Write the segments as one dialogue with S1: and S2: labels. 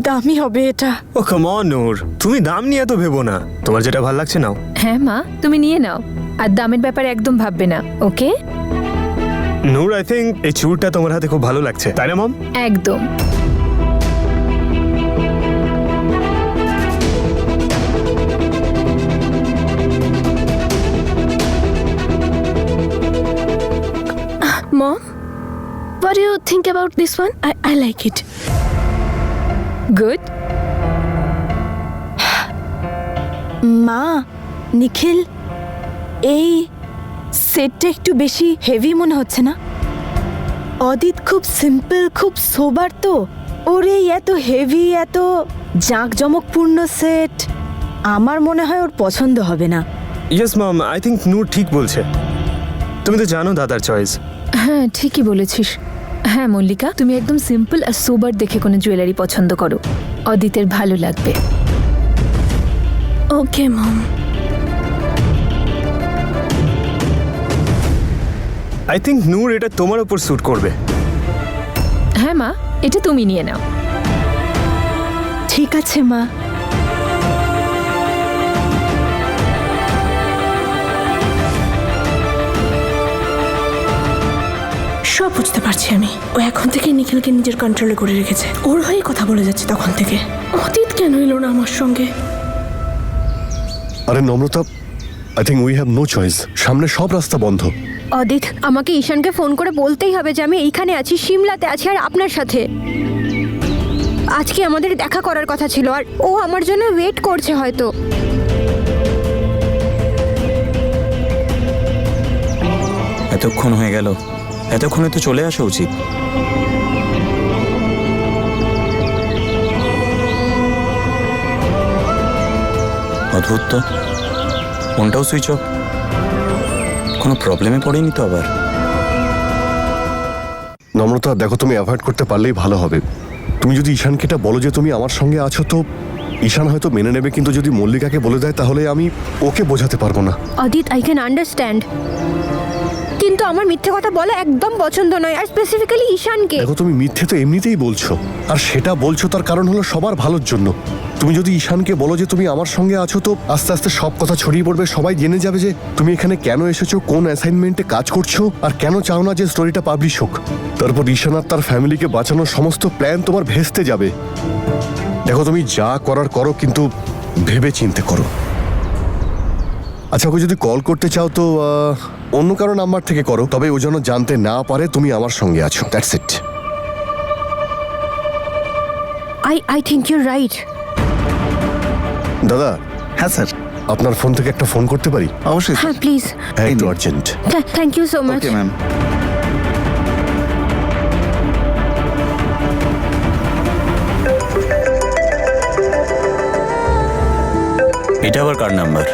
S1: দামি হবে এটা।
S2: ও কাম অন নূর, তুমি দাম নিয়ে এত ভেবো না, তোমার যেটা ভালো লাগছে নাও।
S3: হ্যাঁ মা, তুমি নিয়ে নাও, আর দামের ব্যাপারে একদম ভাববে না, ওকে?
S2: নূর, আই থিঙ্ক এই চুড়টা তোমার হাতে খুব ভালো লাগছে, তাই না মম?
S3: একদম।
S1: Mom, what do you think about this one? I like it.
S3: Good.
S1: মা, নিখিল, এই সেটটা একটু বেশি হেভি মনে হচ্ছে না? অদিত খুব সিম্পল, খুব সোবার, তো ওর এই এত হেভি, এত জাঁকজমকপূর্ণ সেট আমার মনে হয় ওর পছন্দ হবে না।
S2: ইয়েস মম, আই থিঙ্ক নূর ঠিক বলছে। তুমি তো জানো দাদার চয়েস।
S3: হ্যাঁ, ঠিকই বলেছিস। হ্যাঁ মল্লিকা, তুমি একদম সিম্পল আর সোবার দেখে কোনো জুয়েলারি পছন্দ করো, অদিতের ভালো লাগবে।
S1: ওকে মম।
S2: আই থিঙ্ক নূর এটা তোমার উপর স্যুট করবে।
S3: হ্যাঁ মা, এটা তুমি নিয়ে নাও।
S1: ঠিক আছে মা।
S4: সব বুঝতে পারছি আমি। ও এখন থেকে নিখিলকে নিজের কন্ট্রোলে করে রেখেছে, ওর হয়ে কথা বলে যাচ্ছে তখন থেকে। অতীত কেন এলো না আমার সঙ্গে?
S5: আরে Namrata, I think we have no choice, সামনে সব রাস্তা বন্ধ।
S6: অদিত, আমাকে ঈশানকে ফোন করে বলতেই হবে যে আমি এইখানে আছি, সিমলাতে আছি, আর আপনার সাথে আজকে আমাদের দেখা করার কথা ছিল, আর ও আমার জন্য ওয়েট করছে হয়তো।
S7: এতক্ষণ হয়ে গেল, এতক্ষণে তো চলে আসা উচিত। অদ্ভুত তো, ফোনটাও সুইচ অফ। কোনো প্রবলেমে পড়েনি তো আবার?
S5: নম্রতা দেখো, তুমি অ্যাভয়েড করতে পারলেই ভালো হবে। তুমি যদি ঈশানকে এটা বলো যে তুমি আমার সঙ্গে আছো, তো ঈশান হয়তো মেনে নেবে, কিন্তু যদি মল্লিকাকে বলে দেয় তাহলে আমি ওকে বোঝাতে পারবো না।
S6: অদিত, আই ক্যান আন্ডারস্ট্যান্ড, কিন্তু আমার মিথ্যে কথা বলা একদম পছন্দ নয়, আর স্পেসিফিক্যালি ঈশানকে।
S5: দেখো, তুমি মিথ্যে তো এমনিতেই বলছো, আর সেটা বলছো তার কারণ হলো সবার ভালোর জন্য। তুমি যদি ঈশানকে বলো যে তুমি আমার সঙ্গে আছো, তো আস্তে আস্তে সব কথা ছড়িয়ে পড়বে, সবাই জেনে যাবে যে তুমি এখানে কেন এসেছো, কোন অ্যাসাইনমেন্টে কাজ করছো, আর কেন চাও না যে স্টোরিটা পাবলিশ হোক। তারপর ঈশান আর তার ফ্যামিলিকে বাঁচানোর সমস্ত প্ল্যান তোমার ভেস্তে যাবে। দেখো, তুমি যা করার করো, কিন্তু ভেবে চিন্তে করো। আচ্ছা, ওকে যদি কল করতে চাও তো অন্য কারো নাম্বার থেকে করো, তবে ও যেন জানতে না পারে তুমি আমার সঙ্গে আছো। That's it.
S6: I think your right.
S5: দাদা।
S7: হ্যাঁ স্যার।
S5: আপনার ফোন থেকে একটা ফোন করতে পারি?
S7: অবশ্যই।
S6: হ্যাঁ প্লিজ।
S5: হ্যাঁ, একটু urgent.
S6: Thank you so much.
S7: Okay ma'am. এটা আবার কার number?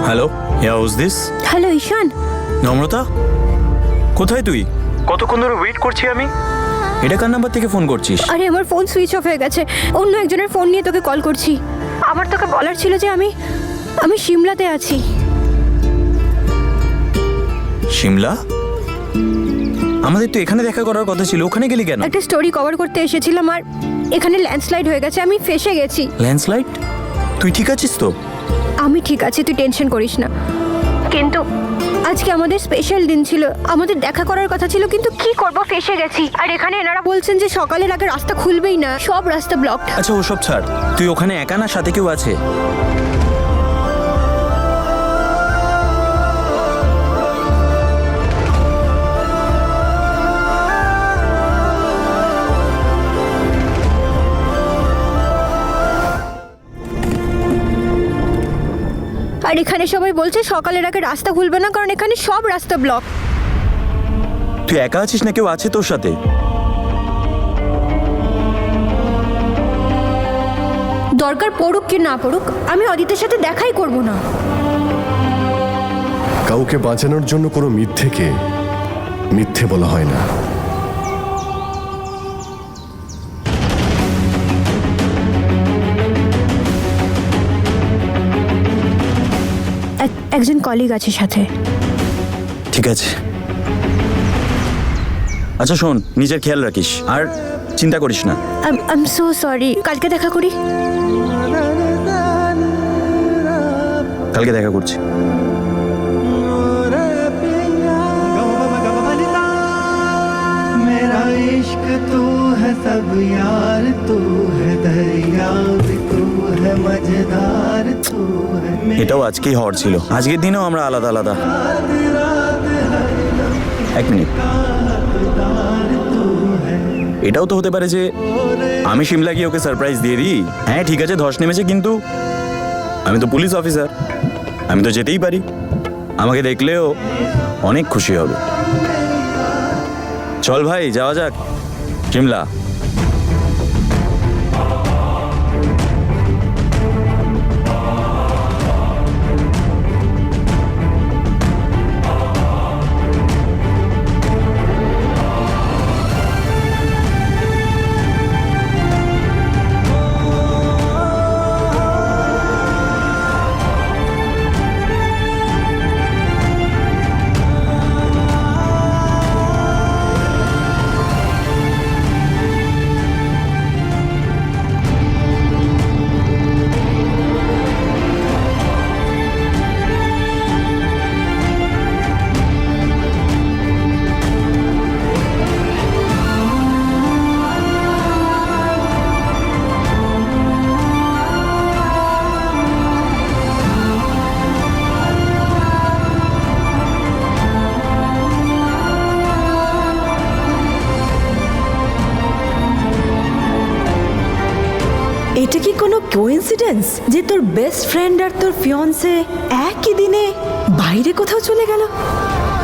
S7: Hello, yeah who's this?
S6: Hello Ishan.
S7: Namrata, কোথায় তুই? কতক্ষণ ধরে ওয়েট করছি আমি। এটা কার নাম্বার থেকে ফোন করছিস?
S6: আরে আমার ফোন সুইচ অফ হয়ে গেছে, অন্য একজনের ফোন নিয়ে তোকে কল করছি। আমার তোকে বলার ছিল যে আমি সিমলাতে আছি।
S7: শিমলা? আমাদের তো এখানে দেখা করার কথা ছিল, ওখানে গেলি কেন?
S6: একটা স্টোরি কভার করতে এসেছিলাম, আর এখানে ল্যান্ডস্লাইড হয়ে গেছে, আমি ফেসে গেছি।
S7: ল্যান্ডস্লাইড? তুই ঠিক আছিস তো?
S6: আমি ঠিক আছি, তুই টেনশন করিস না। কিন্তু আজকে আমাদের স্পেশাল দিন ছিল, আমাদের দেখা করার কথা ছিল, কিন্তু কি করব, ফেসে গেছি। আর এখানে এনারা বলছেন যে সকালের আগে রাস্তা খুলবেই না, সব রাস্তা ব্লকড।
S7: আচ্ছা ওসব ছাড়, তুই ওখানে একা না সাথে কেউ আছে?
S6: আর এখানে সবাই বলছে সকালের আগে রাস্তা খুলবে না, কারণ এখানে সব রাস্তা ব্লক।
S7: তুই একা আছিস না কেউ আছে তোর সাথে?
S6: দরকার পড়ুক কি না পড়ুক, আমি অদিতের সাথে দেখাই করব না।
S5: কাউকে বাঁচানোর জন্য কোনো মিথ্যেকে মিথ্যে বলা হয় না।
S6: একজন কলিগ আছে সাথে।
S7: ঠিক আছে। আচ্ছা শোন, নিজের খেয়াল রাখিস, আর চিন্তা করিস না।
S6: I am so sorry. কালকে দেখা করি।
S7: কালকে দেখা করছি।
S8: मेरा इश्क तू है सब यार तू है दरिया भी तू है मजेदार तू है
S7: এটাও আজকেই হওয়ার ছিল। আজকের দিনেও আমরা আলাদা আলাদা। এক মিনিট, এটাও তো হতে পারে যে আমি শিমলা গিয়ে ওকে সারপ্রাইজ দিয়ে দিই। হ্যাঁ ঠিক আছে, ধস নেমেছে, কিন্তু আমি তো পুলিশ অফিসার, আমি তো যেতেই পারি। আমাকে দেখলেও অনেক খুশি হবে। চল ভাই, যাওয়া যাক শিমলা।
S1: এটা কি কোনো কোইন্সিডেন্স যে তোর বেস্ট ফ্রেন্ড আর তোর ফিয়ন্সে একই দিনে বাইরে কোথাও চলে গেল?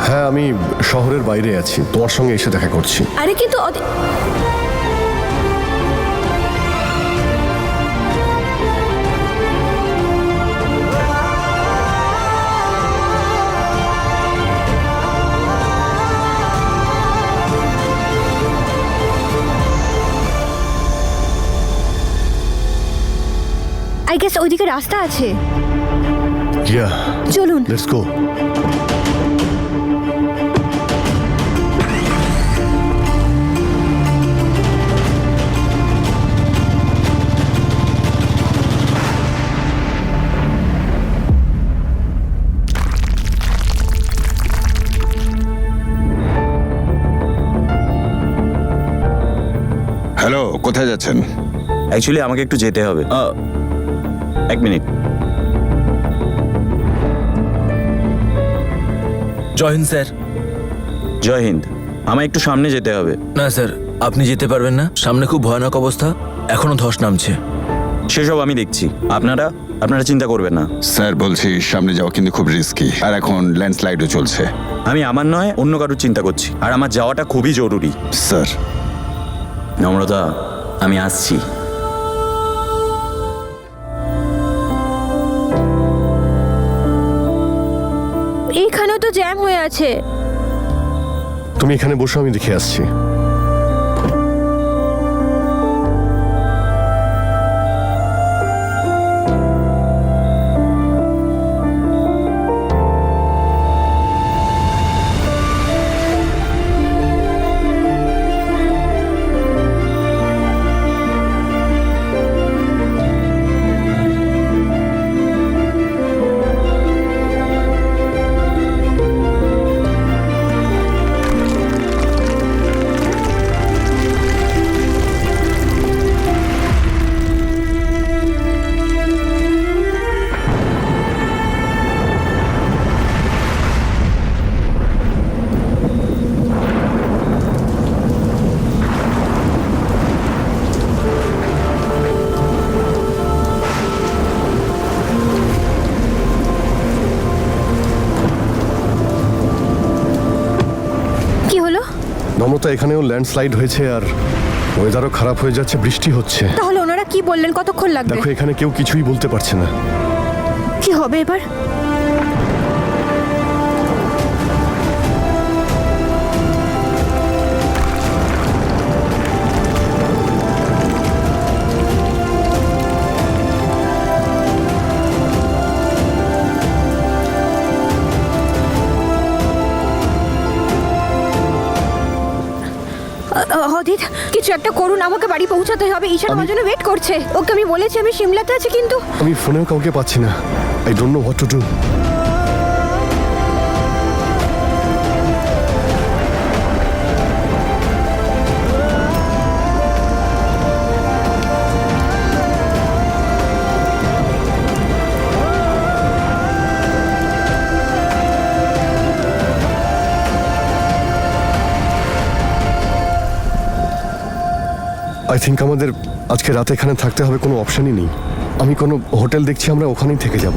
S5: হ্যাঁ, আমি শহরের বাইরে আছি, তোমার সঙ্গে এসে দেখা করছি।
S6: আরে কিন্তু আই গেস ওইদিকে রাস্তা আছে।
S5: ইয়া,
S6: চলুন।
S5: Let's go.
S9: হ্যালো, কোথায় যাচ্ছেন?
S7: অ্যাকচুয়ালি আমাকে একটু যেতে হবে। এক মিনিট।
S10: জয় হিন্দ স্যার।
S7: জয় হিন্দ। আমায় একটু সামনে যেতে হবে।
S10: না স্যার, আপনি যেতে পারবেন না, সামনে খুব ভয়ানক অবস্থা, এখনো ধস নামছে।
S7: সেসব আমি দেখছি, আপনারা চিন্তা করবেন না।
S9: স্যার বলছি, সামনে যাওয়া কিন্তু খুব রিস্কি, আর এখন ল্যান্ডস্লাইডও চলছে।
S7: আমি আমার নয় অন্য কারোর চিন্তা করছি, আর আমার যাওয়াটা খুবই জরুরি।
S9: স্যার,
S7: নম্রতা, আমি আসছি।
S6: এইখানেও তো জ্যাম হয়ে আছে।
S5: তুমি এখানে বসো, আমি দেখে আসছি। নম্রতা, এখানেও ল্যান্ডস্লাইড হয়েছে আর ওয়েদারও খারাপ হয়ে যাচ্ছে, বৃষ্টি হচ্ছে।
S6: তাহলে ওনারা কি বললেন কতক্ষণ লাগবে?
S5: দেখো, এখানে কেউ কিছুই বলতে পারছে না।
S6: কি হবে এবার? অদিত কিছু একটা করুন, আমাকে বাড়ি পৌঁছাতে হবে। ঈশান আমার জন্য ওয়েট করছে। ওকে আমি বলেছি আমি সিমলাতে আছি, কিন্তু
S5: আমি ফোনেও কাউকে পাচ্ছি না। I don't know what to do. I think আমাদের আজকে রাতে এখানে থাকতে হবে, কোনো অপশনই নেই। আমি কোনো হোটেল দেখছি, আমরা ওখানেই থেকে যাব।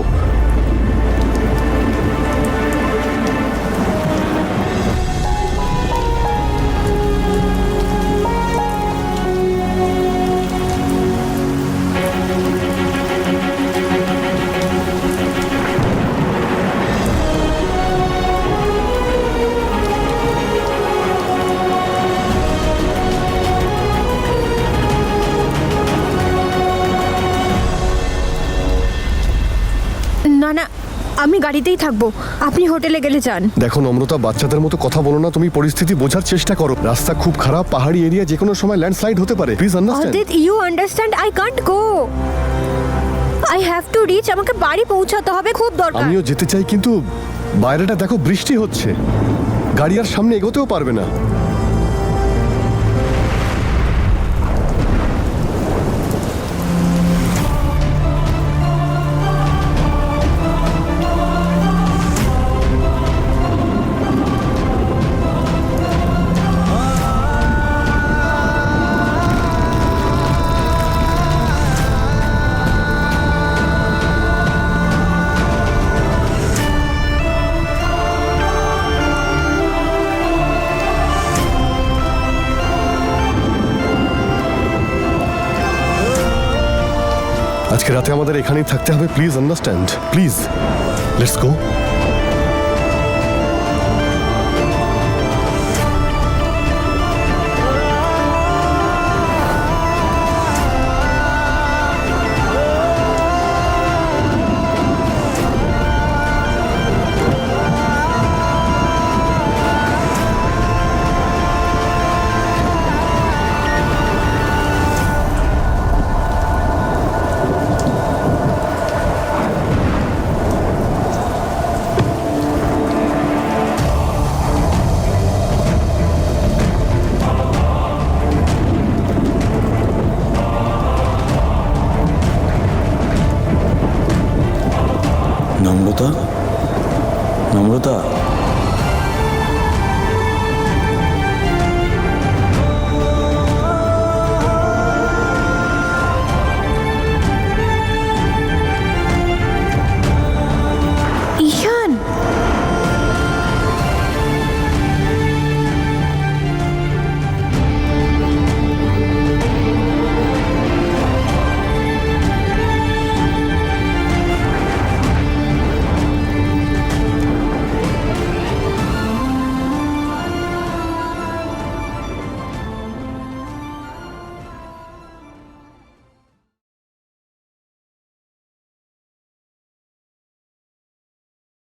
S6: না না, আমি গাড়িতেই থাকবো, আপনি হোটেলে গেলে যান।
S5: দেখো নম্রতা, বাচ্চাদের মতো কথা বলো না। তুমি পরিস্থিতি বোঝার চেষ্টা করো। রাস্তা খুব খারাপ, পাহাড়ি এরিয়া, যে কোনো সময় ল্যান্ডস্লাইড হতে পারে। Please understand.
S6: Adit, you understand, I can't go, I have to reach. আমাকে বাড়ি পৌঁছাতে হবে, খুব দরকার।
S5: আমিও যেতে চাই, কিন্তু বাইরেটা দেখো, বৃষ্টি হচ্ছে, গাড়ি আর সামনে এগোতেও পারবে না। আজকে রাতে আমাদের এখানেই থাকতে হবে। Please understand, please. Let's go.
S7: নম্রতা, নম্রতা।